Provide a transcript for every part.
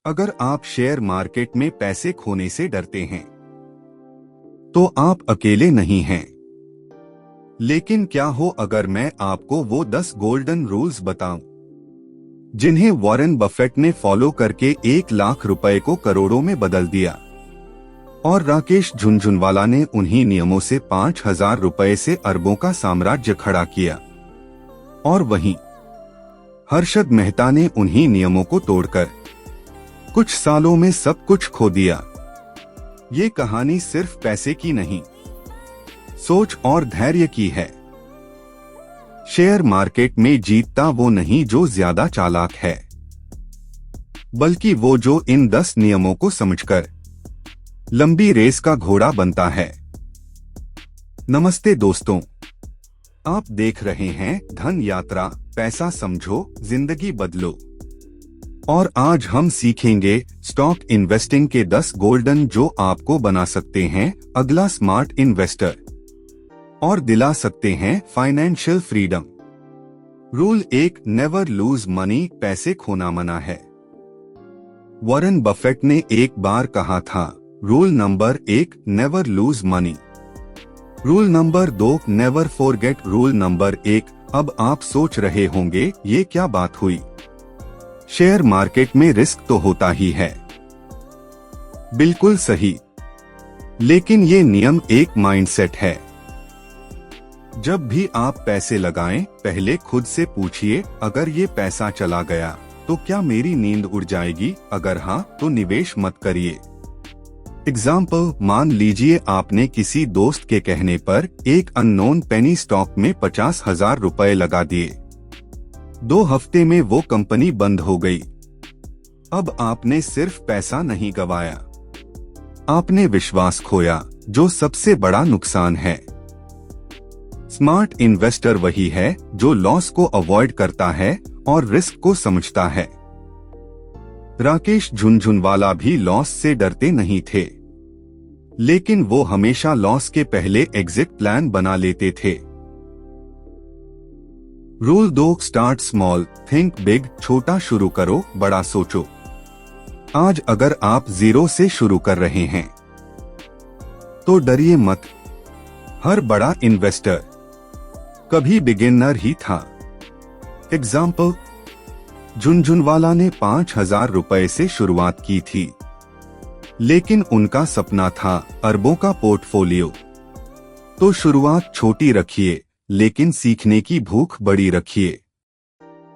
अगर आप share market में पैसे खोने से डरते हैं तो आप अकेले नहीं हैं। लेकिन क्या हो अगर मैं आपको वो 10 गोल्डन रूल्स बताऊं जिन्हें वॉरेन बफेट ने फॉलो करके 1 लाख रुपए को करोड़ों में बदल दिया और राकेश झुनझुनवाला ने उन्हीं नियमों से 5,000 रुपए से अरबों का साम्राज्य खड़ा किया और वहीं हर्षद मेहता ने उन्हीं नियमों को तोड़कर कुछ सालों में सब कुछ खो दिया। ये कहानी सिर्फ पैसे की नहीं, सोच और धैर्य की है। शेयर मार्केट में जीतता वो नहीं जो ज्यादा चालाक है, बल्कि वो जो इन 10 नियमों को समझकर लंबी रेस का घोड़ा बनता है। नमस्ते दोस्तों, आप देख रहे हैं धन यात्रा, पैसा समझो, जिंदगी बदलो। और आज हम सीखेंगे स्टॉक इन्वेस्टिंग के 10 गोल्डन जो आपको बना सकते हैं अगला स्मार्ट इन्वेस्टर और दिला सकते हैं financial freedom. Rule 1, never lose money, पैसे खोना मना है। वॉरेन बफेट ने एक बार कहा था, rule number 1, never lose money. Rule number 2, never forget. Rule number 1। अब आप सोच रहे होंगे ये क्या बात हुई, शेयर मार्केट में रिस्क तो होता ही है। बिल्कुल सही, लेकिन ये नियम एक माइंडसेट है। जब भी आप पैसे लगाएं, पहले खुद से पूछिए, अगर ये पैसा चला गया तो क्या मेरी नींद उड़ जाएगी? अगर हाँ, तो निवेश मत करिए। एग्जाम्पल, मान लीजिए आपने किसी दोस्त के कहने पर एक अननोन पेनी स्टॉक में 50,000 रुपए लगा दिए। 2 हफ्ते में वो कंपनी बंद हो गई। अब आपने सिर्फ पैसा नहीं गवाया, आपने विश्वास खोया, जो सबसे बड़ा नुकसान है। स्मार्ट इन्वेस्टर वही है जो लॉस को अवॉइड करता है और रिस्क को समझता है। राकेश झुनझुनवाला भी लॉस से डरते नहीं थे, लेकिन वो हमेशा लॉस के पहले एग्जिट प्लान बना लेते थे। Rule 2, start small, think big. छोटा शुरू करो, बड़ा सोचो। आज अगर आप 0 से शुरू कर रहे हैं तो डरिए मत। हर बड़ा इन्वेस्टर कभी बिगिनर ही था। एग्जाम्पल, झुनझुनवाला ने 5,000 रुपए से शुरुआत की थी, लेकिन उनका सपना था अरबों का पोर्टफोलियो। तो शुरुआत छोटी रखिए, लेकिन सीखने की भूख बड़ी रखिए।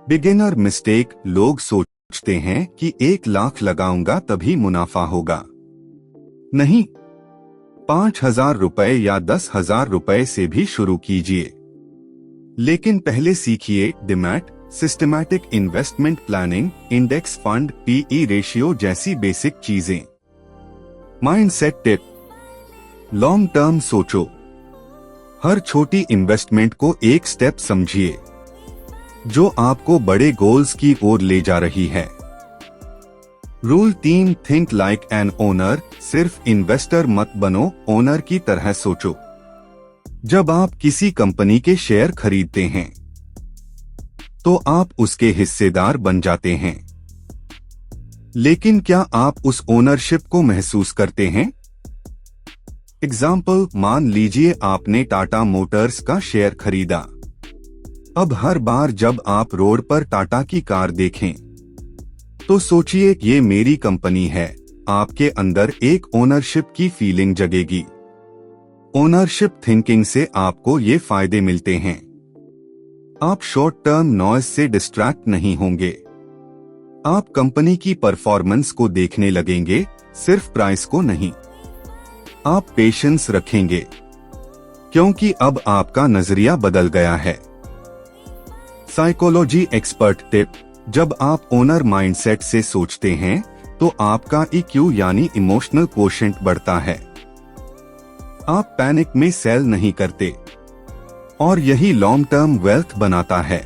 बिगिनर मिस्टेक, लोग सोचते हैं कि 1 लाख लगाऊंगा तभी मुनाफा होगा। नहीं, 5,000 रुपए या 10,000 रुपए से भी शुरू कीजिए, लेकिन पहले सीखिए demat, systematic investment planning, index fund, PE ratio जैसी बेसिक चीजें। माइंडसेट टिप, लॉन्ग टर्म सोचो। हर छोटी इन्वेस्टमेंट को एक स्टेप समझिए जो आपको बड़े गोल्स की ओर ले जा रही है। Rule 3, think like an owner. सिर्फ इन्वेस्टर मत बनो, ओनर की तरह सोचो। जब आप किसी कंपनी के शेयर खरीदते हैं तो आप उसके हिस्सेदार बन जाते हैं, लेकिन क्या आप उस ओनरशिप को महसूस करते हैं? एग्जाम्पल, मान लीजिए आपने टाटा मोटर्स का शेयर खरीदा। अब हर बार जब आप रोड पर टाटा की कार देखें तो सोचिए ये मेरी कंपनी है। आपके अंदर एक ओनरशिप की फीलिंग जगेगी। ओनरशिप थिंकिंग से आपको ये फायदे मिलते हैं, आप शॉर्ट टर्म नॉइज से डिस्ट्रैक्ट नहीं होंगे। आप कंपनी की परफॉर्मेंस को देखने लगेंगे, सिर्फ प्राइस को नहीं। आप पेशेंस रखेंगे, क्योंकि अब आपका नजरिया बदल गया है। साइकोलॉजी एक्सपर्ट टिप, जब आप ओनर माइंडसेट से सोचते हैं तो आपका EQ यानी इमोशनल कोशेंट बढ़ता है। आप पैनिक में सेल नहीं करते और यही लॉन्ग टर्म वेल्थ बनाता है।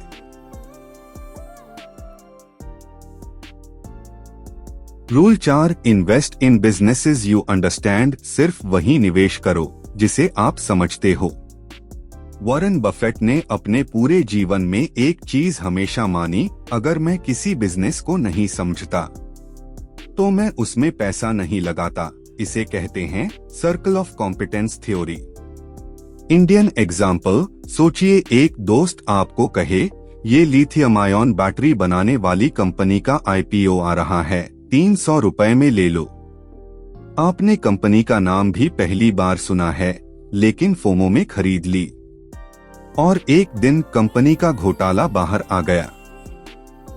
Rule 4, invest in businesses you understand. सिर्फ वही निवेश करो जिसे आप समझते हो। वॉरेन बफेट ने अपने पूरे जीवन में एक चीज हमेशा मानी, अगर मैं किसी बिजनेस को नहीं समझता तो मैं उसमें पैसा नहीं लगाता। इसे कहते हैं circle of competence theory. Indian example, सोचिए एक दोस्त आपको कहे ये लिथियम आयन बैटरी बनाने वाली कंपनी का आईपीओ आ रहा है, 300 रुपए में ले लो। आपने कंपनी का नाम भी पहली बार सुना है, लेकिन फोमो में खरीद ली और एक दिन कंपनी का घोटाला बाहर आ गया।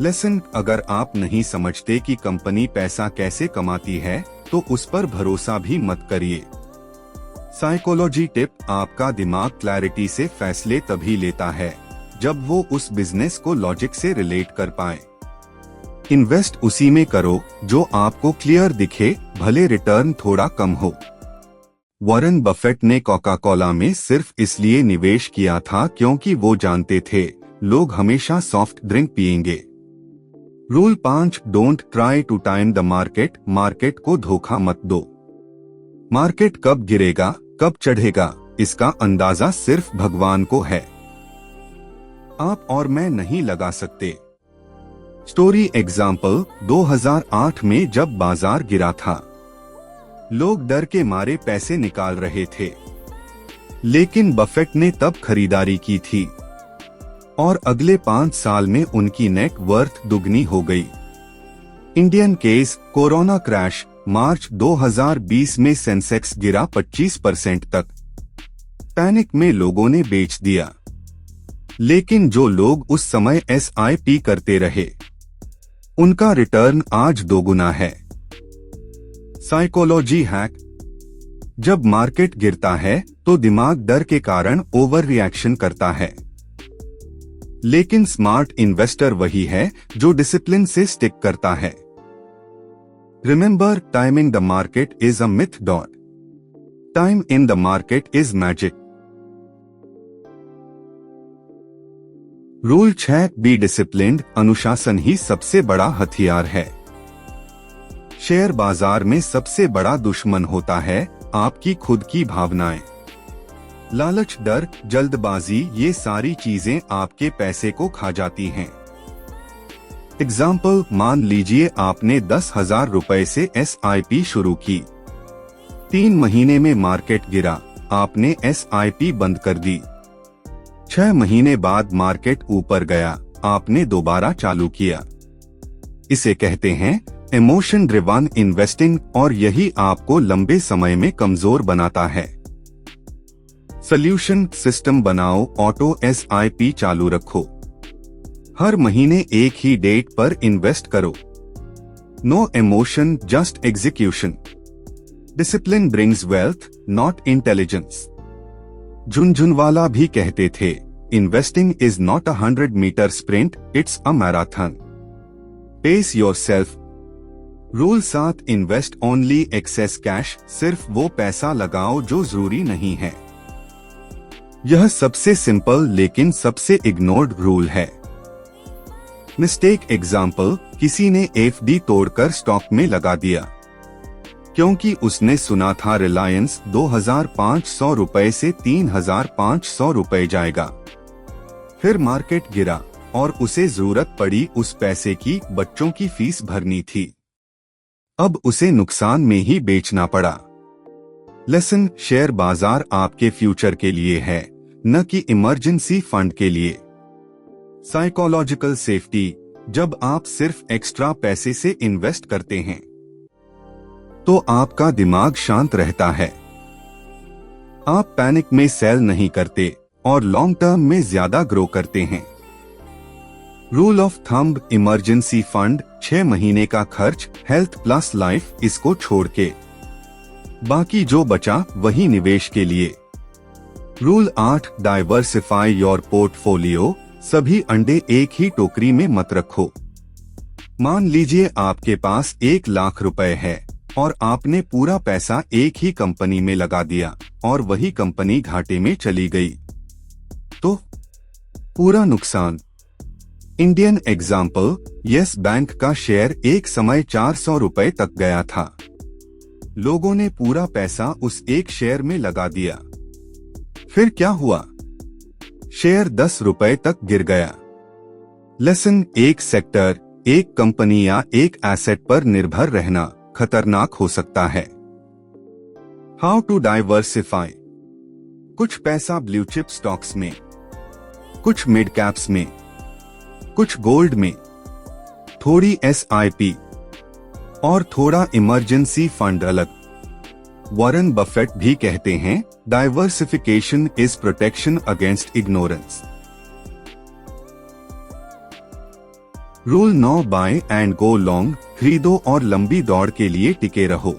लेसन, अगर आप नहीं समझते कि कंपनी पैसा कैसे कमाती है तो उस पर भरोसा भी मत करिए। साइकोलॉजी टिप, आपका दिमाग क्लैरिटी से फैसले तभी लेता है जब वो उस बिजनेस को लॉजिक से रिलेट कर पाए। इन्वेस्ट उसी में करो जो आपको क्लियर दिखे, भले रिटर्न थोड़ा कम हो। वॉरेन बफेट ने कोका कोला में सिर्फ इसलिए निवेश किया था क्योंकि वो जानते थे लोग हमेशा सॉफ्ट ड्रिंक पिएंगे। Rule 5, don't try to time the market. Market को धोखा मत दो। मार्केट कब गिरेगा, कब चढ़ेगा, इसका अंदाजा सिर्फ भगवान को है। आप और मैं नहीं लगा सकते। स्टोरी एग्जाम्पल, 2008 में जब बाजार गिरा था, लोग डर के मारे पैसे निकाल रहे थे, लेकिन बफेट ने तब खरीदारी की थी और अगले 5 साल में उनकी नेट वर्थ दुगनी हो गई। इंडियन केस, कोरोना क्रैश, मार्च 2020 में सेंसेक्स गिरा 25% तक। पैनिक में लोगों ने बेच दिया, लेकिन जो लोग उस समय SIP करते रहे, उनका रिटर्न आज 2 गुना है। साइकोलॉजी हैक, जब मार्केट गिरता है तो दिमाग डर के कारण ओवर रिएक्शन करता है, लेकिन स्मार्ट इन्वेस्टर वही है जो डिसिप्लिन से स्टिक करता है। Remember, timing the market is a myth. Time in the market is magic. Rule 6, be disciplined. अनुशासन ही सबसे बड़ा हथियार है। शेयर बाजार में सबसे बड़ा दुश्मन होता है आपकी खुद की भावनाएं। लालच, डर, जल्दबाजी, ये सारी चीजें आपके पैसे को खा जाती हैं। एग्जाम्पल, मान लीजिए आपने 10,000 रुपए से SIP शुरू की। 3 महीने में मार्केट गिरा, आपने SIP बंद कर दी। 6 महीने बाद मार्केट ऊपर गया, आपने दोबारा चालू किया। इसे कहते हैं इमोशन ड्रिवन इन्वेस्टिंग और यही आपको लंबे समय में कमजोर बनाता है। सॉल्यूशन, सिस्टम बनाओ, ऑटो SIP चालू रखो। हर महीने एक ही डेट पर इन्वेस्ट करो। No emotion, just execution. Discipline brings wealth, not intelligence. Jhunjhunwala भी कहते थे, investing is not 100 metre sprint, it's a marathon. Pace yourself. Rule 7, invest only excess cash. सिर्फ वो पैसा लगाओ जो जरूरी नहीं है। यह सबसे सिंपल लेकिन सबसे इग्नोर्ड रूल है। मिस्टेक एग्जाम्पल, किसी ने FD तोड़कर स्टॉक में लगा दिया क्योंकि उसने सुना था रिलायंस 2,500 रुपए से 3,500 रुपए जाएगा। फिर मार्केट गिरा और उसे जरूरत पड़ी उस पैसे की, बच्चों की फीस भरनी थी। अब उसे नुकसान में ही बेचना पड़ा। लेसन, शेयर बाजार आपके फ्यूचर के लिए है, न कि इमरजेंसी फंड के लिए। साइकोलॉजिकल सेफ्टी, जब आप सिर्फ एक्स्ट्रा पैसे से इन्वेस्ट करते हैं तो आपका दिमाग शांत रहता है। आप पैनिक में सेल नहीं करते और लॉन्ग टर्म में ज्यादा ग्रो करते हैं। Rule of thumb, emergency fund, 6 महीने का खर्च, हेल्थ प्लस लाइफ, इसको छोड़ के बाकी जो बचा वही निवेश के लिए। Rule 8, diversify your portfolio. सभी अंडे एक ही टोकरी में मत रखो। मान लीजिए आपके पास 1 लाख रुपए है और आपने पूरा पैसा एक ही कंपनी में लगा दिया और वही कंपनी घाटे में चली गई, तो पूरा नुकसान। इंडियन एग्जाम्पल, यस बैंक का शेयर एक समय 400 रुपए तक गया था। लोगों ने पूरा पैसा उस एक शेयर में लगा दिया। फिर क्या हुआ? शेयर 10 रुपए तक गिर गया। लेसन, एक सेक्टर, एक कंपनी या एक एसेट पर निर्भर रहना खतरनाक हो सकता है। How to diversify. कुछ पैसा ब्लू चिप स्टॉक्स में, कुछ मिड कैप्स में, कुछ गोल्ड में, थोड़ी SIP और थोड़ा इमरजेंसी फंड अलग। वॉरेन बफेट भी कहते हैं, diversification is protection against ignorance. Rule 9, buy and go long. खरीदो और लंबी दौड़ के लिए टिके रहो।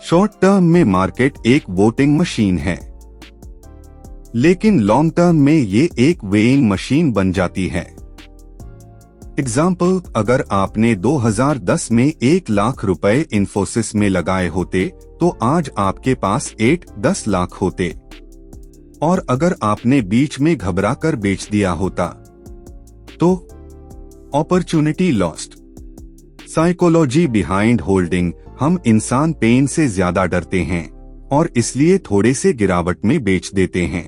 शॉर्ट टर्म में मार्केट एक वोटिंग मशीन है, लेकिन लॉन्ग टर्म में ये एक वेइंग मशीन बन जाती है। एग्जाम्पल, अगर आपने 2010 में 1 लाख रुपए इन्फोसिस में लगाए होते तो आज आपके पास 8-10 लाख होते, और अगर आपने बीच में घबरा कर बेच दिया होता तो opportunity lost. Psychology behind holding. हम इंसान पेन से ज्यादा डरते हैं और इसलिए थोड़े से गिरावट में बेच देते हैं,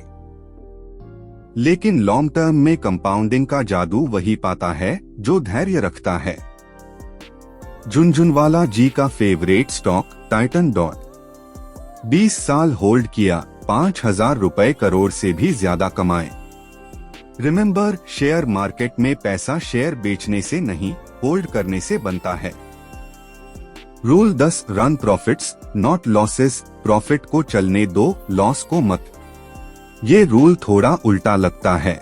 लेकिन लॉन्ग टर्म में कंपाउंडिंग का जादू वही पाता है जो धैर्य रखता है। झुनझुनवाला जी का फेवरेट स्टॉक टाइटन डॉट 20 साल होल्ड किया, 5,000 रुपए करोड़ से भी ज्यादा कमाए। रिमेंबर, शेयर मार्केट में पैसा शेयर बेचने से नहीं, होल्ड करने से बनता है। Rule 10, run profits not losses. Profit को चलने दो, लॉस को मत। ये रूल थोड़ा उल्टा लगता है,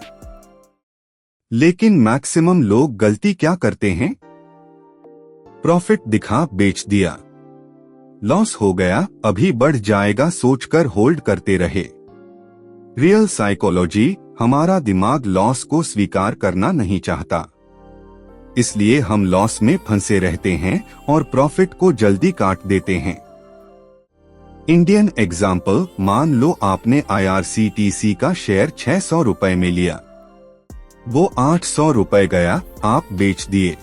लेकिन मैक्सिमम लोग गलती क्या करते हैं? प्रॉफिट दिखा, बेच दिया, लॉस हो गया, अभी बढ़ जाएगा सोचकर होल्ड करते रहे। रियल साइकोलॉजी, हमारा दिमाग लॉस को स्वीकार करना नहीं चाहता, इसलिए हम लॉस में फंसे रहते हैं और प्रॉफिट को जल्दी काट देते हैं। इंडियन एग्जाम्पल, मान लो आपने IRCTC का शेयर 600 रुपए में लिया, वो 800 रुपए गया, आप बेच दिए,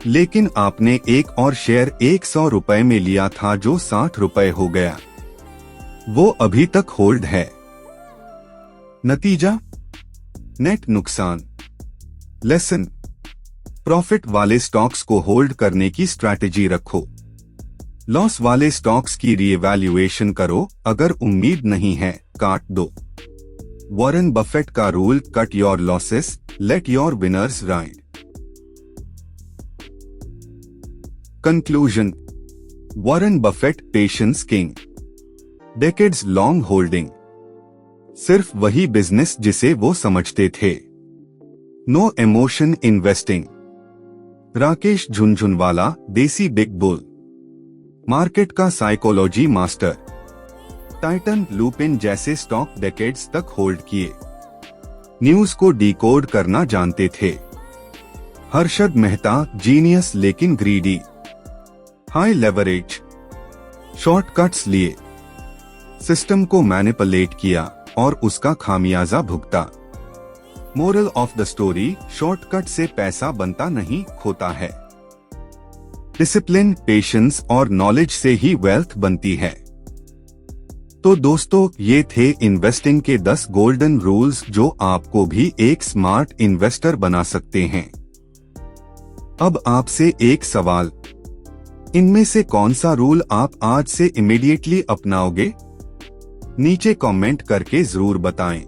लेकिन आपने एक और शेयर 100 रुपए में लिया था जो 60 रुपए हो गया, वो अभी तक होल्ड है। नतीजा, नेट नुकसान। लेसन, प्रॉफिट वाले स्टॉक्स को होल्ड करने की स्ट्रैटेजी रखो, लॉस वाले स्टॉक्स की रीएवैल्यूएशन करो, अगर उम्मीद नहीं है काट दो। वॉरेन बफेट का rule, cut your losses, let your winners ride. Conclusion, Warren Buffett patience king, decades long holding, सिर्फ वही बिजनेस जिसे वो समझते थे। No emotion investing. Rakesh Jhunjhunwala, देसी बिग बुल, मार्केट का साइकोलॉजी मास्टर। टाइटन, लुपिन जैसे स्टॉक डेकेड्स तक होल्ड किए, न्यूज को डिकोड करना जानते थे। हर्षद मेहता, जीनियस लेकिन ग्रीडी, हाई लेवरेज, शॉर्टकट्स लिए, सिस्टम को मैनिपुलेट किया और उसका खामियाजा भुगता। Moral of the story, shortcut से पैसा बनता नहीं, खोता है। डिसिप्लिन, पेशेंस और नॉलेज से ही वेल्थ बनती है। तो दोस्तों, ये थे इन्वेस्टिंग के 10 गोल्डन रूल्स जो आपको भी एक स्मार्ट इन्वेस्टर बना सकते हैं। अब आपसे एक सवाल, इनमें से कौन सा रूल आप आज से इमीडिएटली अपनाओगे? नीचे कमेंट करके जरूर बताएं।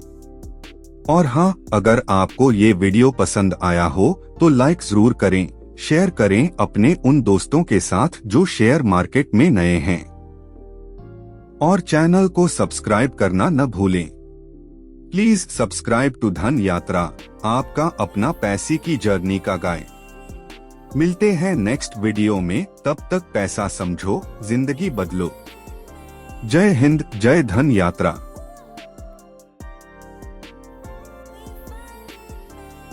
और हाँ, अगर आपको ये वीडियो पसंद आया हो तो लाइक जरूर करें, शेयर करें अपने उन दोस्तों के साथ जो शेयर मार्केट में नए हैं, और चैनल को सब्सक्राइब करना न भूलें। प्लीज सब्सक्राइब टू धन यात्रा, आपका अपना पैसे की जर्नी का गाइड। मिलते हैं नेक्स्ट वीडियो में, तब तक पैसा समझो, जिंदगी बदलो। जय हिंद, जय धन यात्रा।